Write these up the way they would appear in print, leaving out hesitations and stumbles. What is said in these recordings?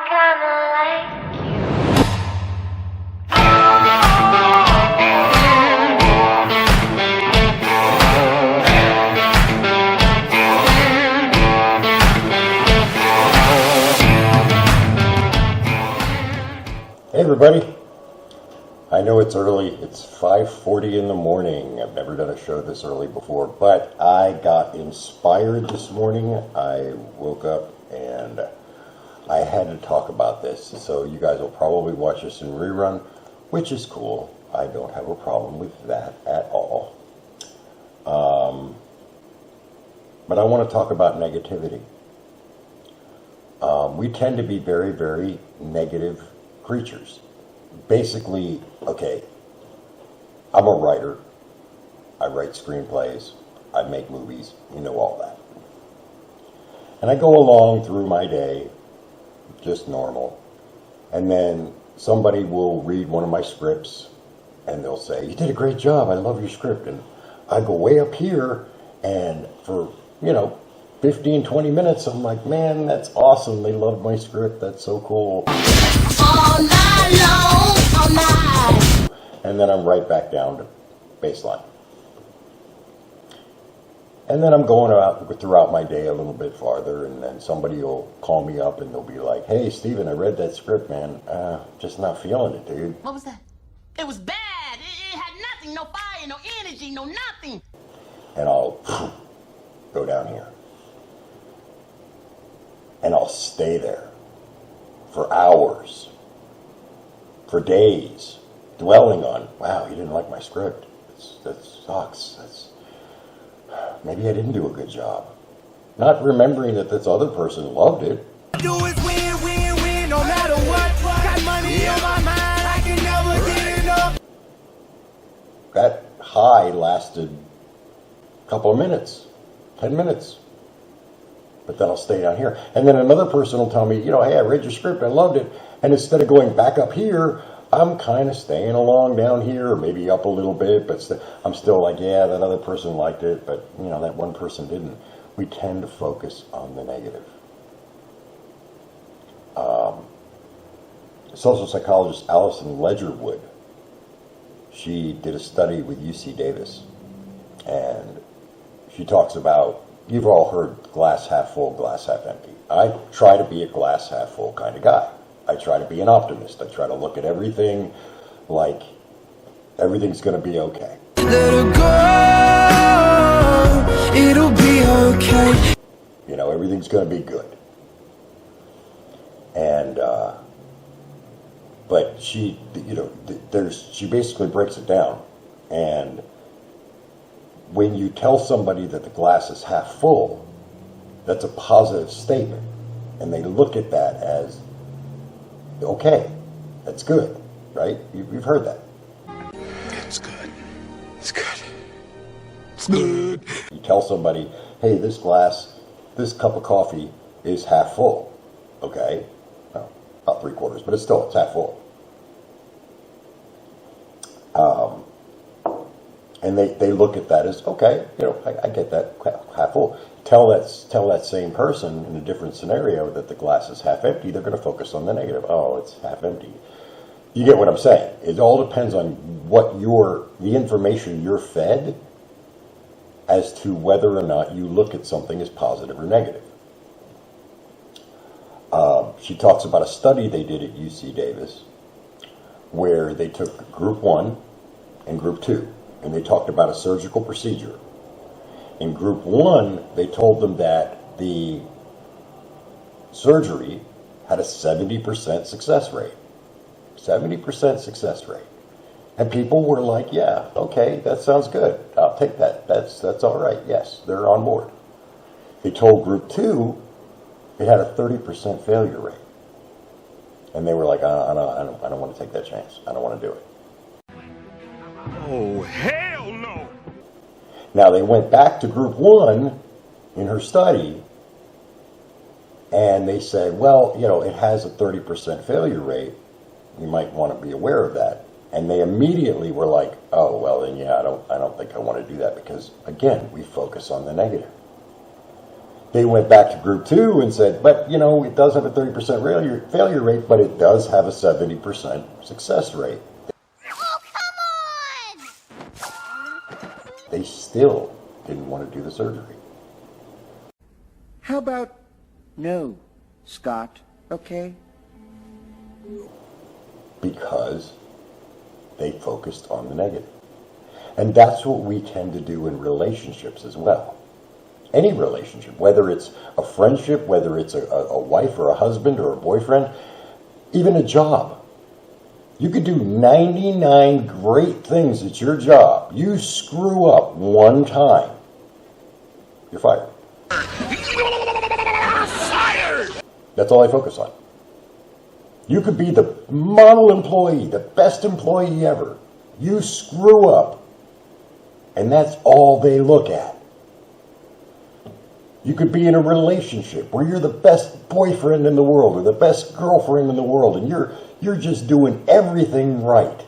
kinda like you. Hey everybody, I know it's early, it's 5:40 in the morning. I've never done a show this early before, but I got inspired this morning. I woke up and I had to talk about this. So you guys will probably watch this in rerun, which is cool. I don't have a problem with that at all. But I want to talk about negativity. We tend to be very, very negative creatures. Basically, okay, I'm a writer. I write screenplays. I make movies. You know all that. And I go along through my day, just normal. And then somebody will read one of my scripts and they'll say, "You did a great job. I love your script." And I go way up here and for, 15, 20 minutes, I'm like, "Man, that's awesome. They love my script. That's so cool." All night long, all night. And then I'm right back down to baseline. And then I'm going out throughout my day a little bit farther, and then somebody will call me up and they'll be like, "Hey, Steven, I read that script, man. Just not feeling it, dude." What was that? It was bad. It had nothing, no fire, no energy, no nothing. And I'll go down here. And I'll stay there for hours, for days, dwelling on, "Wow, you didn't like my script. That sucks. Maybe I didn't do a good job." Not remembering that this other person loved it. Do is win, win, win, no matter what. Got money on my mind, I can never get enough. That high lasted a couple of minutes, 10 minutes. But then I'll stay down here. And then another person will tell me, "Hey, I read your script, I loved it." And instead of going back up here, I'm kind of staying along down here, or maybe up a little bit, but I'm still like, "Yeah, that other person liked it, but that one person didn't." We tend to focus on the negative. Social psychologist Allison Ledgerwood, she did a study with UC Davis, and she talks about, you've all heard glass half full, glass half empty. I try to be a glass half full kind of guy. I try to be an optimist. I try to look at everything like everything's going to be okay. Let her go, it'll be okay. Everything's going to be good. And, but she, she basically breaks it down. And when you tell somebody that the glass is half full, that's a positive statement. And they look at that as, okay, that's good, right? You've heard that. It's good. It's good. It's good. You tell somebody, "Hey, this cup of coffee is half full." Okay? Well, about 3/4, but it's half full. And they look at that as, okay, I get that, half full. Tell that same person in a different scenario that the glass is half empty, they're going to focus on the negative. "Oh, it's half empty." You get what I'm saying? It all depends on the information you're fed as to whether or not you look at something as positive or negative. She talks about a study they did at UC Davis where they took group 1 and group 2, and they talked about a surgical procedure. In group 1, they told them that the surgery had a 70% success rate. 70% success rate. And people were like, "Yeah, okay, that sounds good. I'll take that. That's all right. Yes, they're on board." They told group 2 it had a 30% failure rate. And they were like, I don't want to take that chance. I don't want to do it." Oh, hell no! Now, they went back to group 1 in her study, and they said, "Well, it has a 30% failure rate. You might want to be aware of that." And they immediately were like, "Oh, well, then, yeah, I don't think I want to do that," because, again, we focus on the negative. They went back to group 2 and said, but, you know, it does have a 30% failure rate, but it does have a 70% success rate. Oh, come on! They still didn't want to do the surgery. How about no, Scott, okay? Because they focused on the negative. And that's what we tend to do in relationships as well. Any relationship, whether it's a friendship, whether it's a wife or a husband or a boyfriend, even a job. You could do 99 great things at your job. You screw up one time, you're fired. Fired! That's all I focus on. You could be the model employee, the best employee ever. You screw up, and that's all they look at. You could be in a relationship where you're the best boyfriend in the world or the best girlfriend in the world, and you're just doing everything right.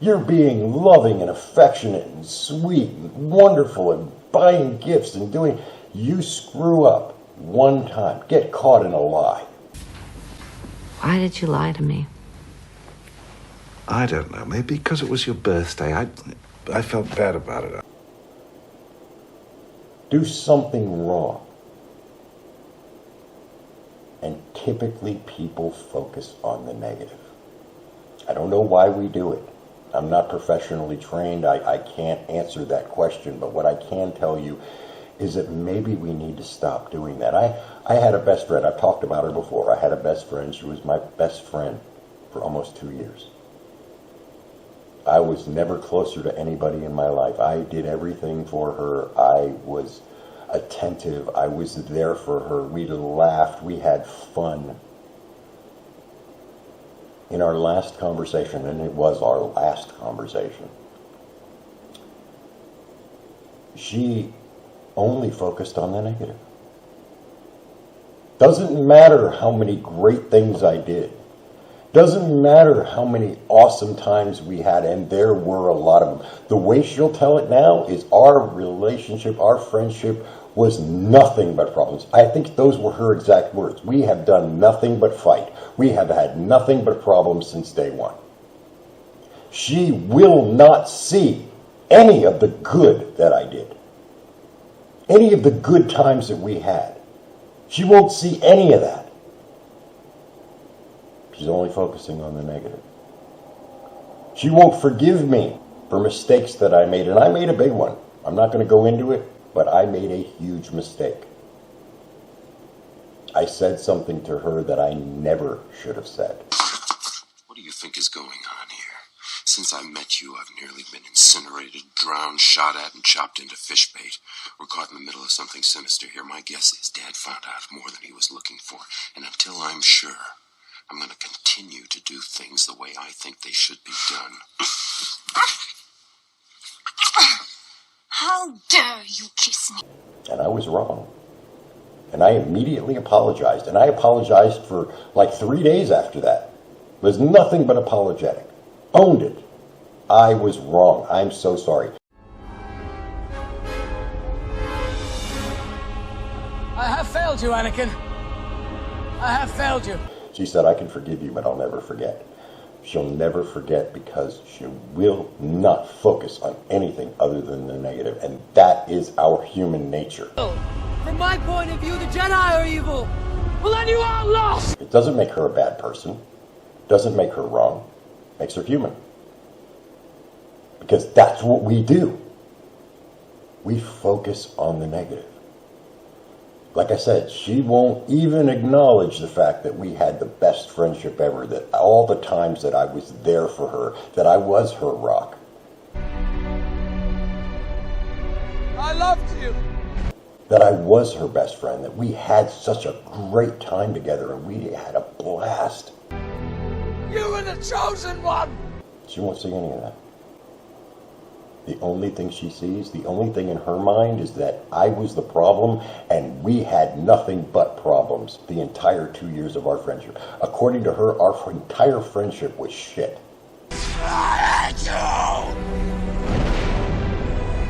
You're being loving and affectionate and sweet and wonderful and buying gifts and doing. You screw up one time, get caught in a lie. Why did you lie to me? I don't know. Maybe because it was your birthday. I felt bad about it. Do something wrong. And typically people focus on the negative. I don't know why we do it. I'm not professionally trained. I can't answer that question. But what I can tell you is that maybe we need to stop doing that. I had a best friend. I've talked about her before. I had a best friend. She was my best friend for almost 2 years. I was never closer to anybody in my life. I did everything for her. I was attentive. I was there for her. We laughed. We had fun. In our last conversation, and it was our last conversation, she only focused on the negative. Doesn't matter how many great things I did. Doesn't matter how many awesome times we had, and there were a lot of them. The way she'll tell it now is our relationship, our friendship was nothing but problems. I think those were her exact words. We have done nothing but fight. We have had nothing but problems since day one. She will not see any of the good that I did. Any of the good times that we had. She won't see any of that. She's only focusing on the negative. She won't forgive me for mistakes that I made, and I made a big one. I'm not going to go into it, but I made a huge mistake. I said something to her that I never should have said. What do you think is going on here? Since I met you, I've nearly been incinerated, drowned, shot at, and chopped into fish bait. We're caught in the middle of something sinister here. My guess is Dad found out more than he was looking for. And until I'm sure, I'm going to continue to do things the way I think they should be done. How dare you kiss me? And I was wrong. And I immediately apologized. And I apologized for like 3 days after that. It was nothing but apologetic. Owned it. I was wrong. I'm so sorry. I have failed you, Anakin. I have failed you. She said, I can forgive you, but I'll never forget. She'll never forget because she will not focus on anything other than the negative. And that is our human nature. From my point of view, the Jedi are evil. Well, then you are lost. It doesn't make her a bad person. Doesn't make her wrong. Makes her human. Because that's what we do. We focus on the negative. Like I said, she won't even acknowledge the fact that we had the best friendship ever, that all the times that I was there for her, that I was her rock. I loved you. That I was her best friend, that we had such a great time together and we had a blast. You were the chosen one. She won't see any of that. The only thing she sees, the only thing in her mind is that I was the problem and we had nothing but problems the entire 2 years of our friendship. According to her, our entire friendship was shit.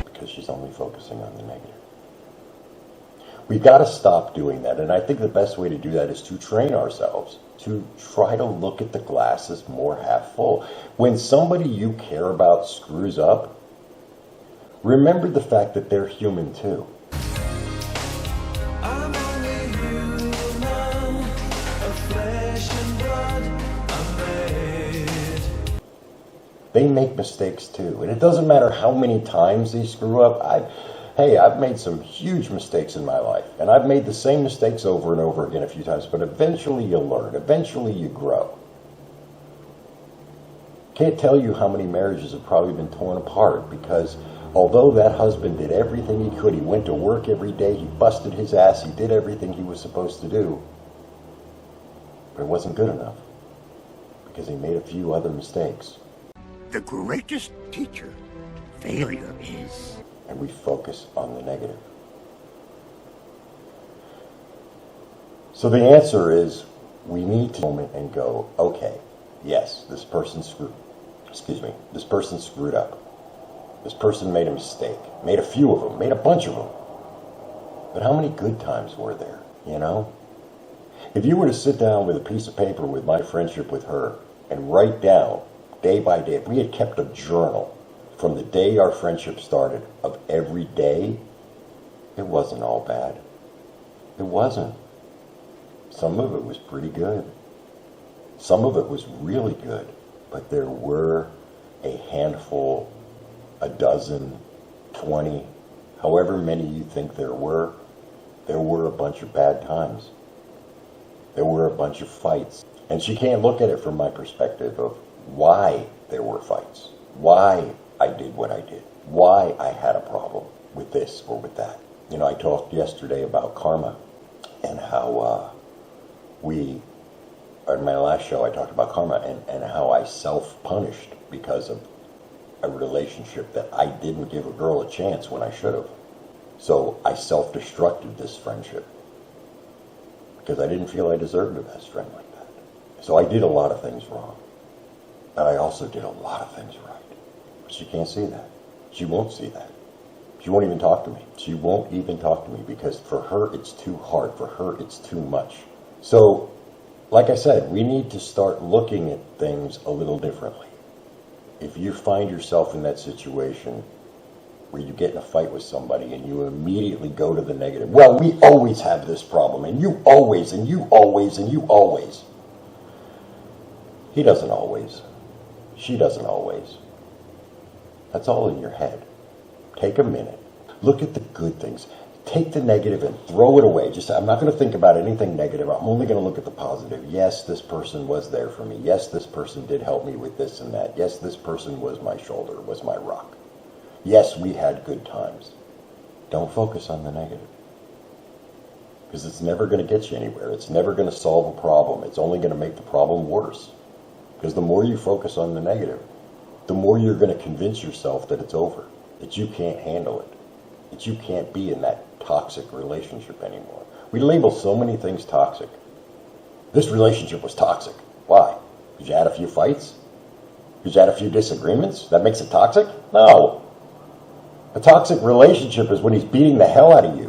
Because she's only focusing on the negative. We got to stop doing that. And I think the best way to do that is to train ourselves to try to look at the glass as more half full. When somebody you care about screws up, remember the fact that they're human too. I'm only human, of flesh and blood, I'm made. They make mistakes too. And it doesn't matter how many times they screw up. I've made some huge mistakes in my life. And I've made the same mistakes over and over again a few times. But eventually you learn. Eventually you grow. Can't tell you how many marriages have probably been torn apart because although that husband did everything he could, he went to work every day, he busted his ass, he did everything he was supposed to do, but it wasn't good enough because he made a few other mistakes. The greatest teacher failure is. And we focus on the negative. So the answer is we need to moment and go, okay, yes, this person screwed up. This person made a mistake, made a few of them, made a bunch of them. But how many good times were there, you know? If you were to sit down with a piece of paper with my friendship with her and write down day by day, if we had kept a journal from the day our friendship started of every day, it wasn't all bad. It wasn't. Some of it was pretty good. Some of it was really good. But there were a handful, a dozen, 20, however many you think there were a bunch of bad times. There were a bunch of fights. And she can't look at it from my perspective of why there were fights, why I did what I did, why I had a problem with this or with that. You know, I talked yesterday about karma and how in my last show I talked about karma and how I self-punished because of a relationship that I didn't give a girl a chance when I should have. So I self-destructed this friendship because I didn't feel I deserved a best friend like that. So I did a lot of things wrong, but I also did a lot of things right. But she can't see that. She won't see that. She won't even talk to me. She won't even talk to me because for her it's too hard. For her it's too much. So, like I said, we need to start looking at things a little differently. If you find yourself in that situation where you get in a fight with somebody and you immediately go to the negative, well, we always have this problem, and you always, and you always, and you always. He doesn't always. She doesn't always. That's all in your head. Take a minute. Look at the good things. Take the negative and throw it away. I'm not going to think about anything negative. I'm only going to look at the positive. Yes, this person was there for me. Yes, this person did help me with this and that. Yes, this person was my shoulder, was my rock. Yes, we had good times. Don't focus on the negative. Because it's never going to get you anywhere. It's never going to solve a problem. It's only going to make the problem worse. Because the more you focus on the negative, the more you're going to convince yourself that it's over, that you can't handle it, that you can't be in that toxic relationship anymore. We label so many things toxic. This relationship was toxic. Why? Because you had a few fights? Because you had a few disagreements? That makes it toxic? No. A toxic relationship is when he's beating the hell out of you.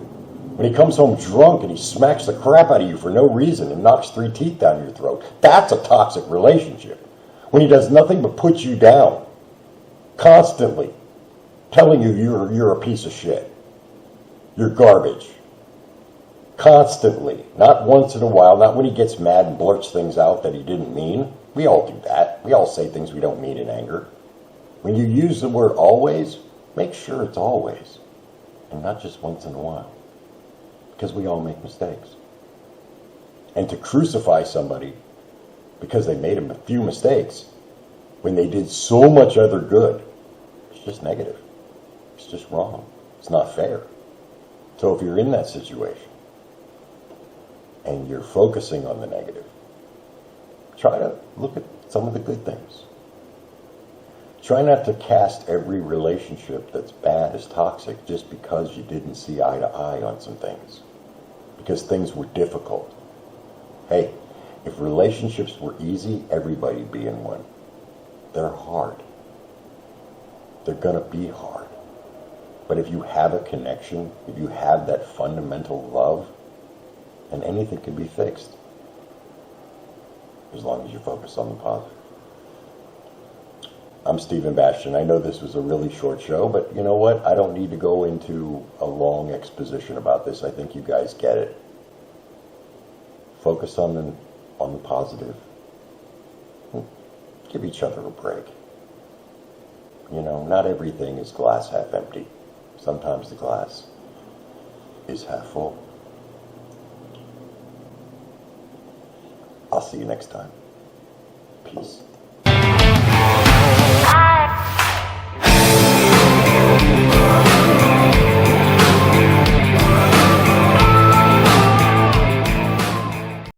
When he comes home drunk and he smacks the crap out of you for no reason and knocks 3 teeth down your throat. That's a toxic relationship. When he does nothing but put you down. Constantly. Telling you you're a piece of shit. You're garbage. Constantly. Not once in a while. Not when he gets mad and blurts things out that he didn't mean. We all do that. We all say things we don't mean in anger. When you use the word always, make sure it's always. And not just once in a while. Because we all make mistakes. And to crucify somebody because they made a few mistakes when they did so much other good, it's just negative. It's just wrong. It's not fair. So if you're in that situation and you're focusing on the negative, try to look at some of the good things. Try not to cast every relationship that's bad as toxic just because you didn't see eye to eye on some things. Because things were difficult. Hey, if relationships were easy, everybody'd be in one. They're hard. They're going to be hard. But if you have a connection, if you have that fundamental love, then anything can be fixed. As long as you focus on the positive. I'm Stephen Bastian. I know this was a really short show, but you know what? I don't need to go into a long exposition about this. I think you guys get it. Focus on the positive. Give each other a break. You know, not everything is glass half empty. Sometimes the glass is half full. I'll see you next time. Peace.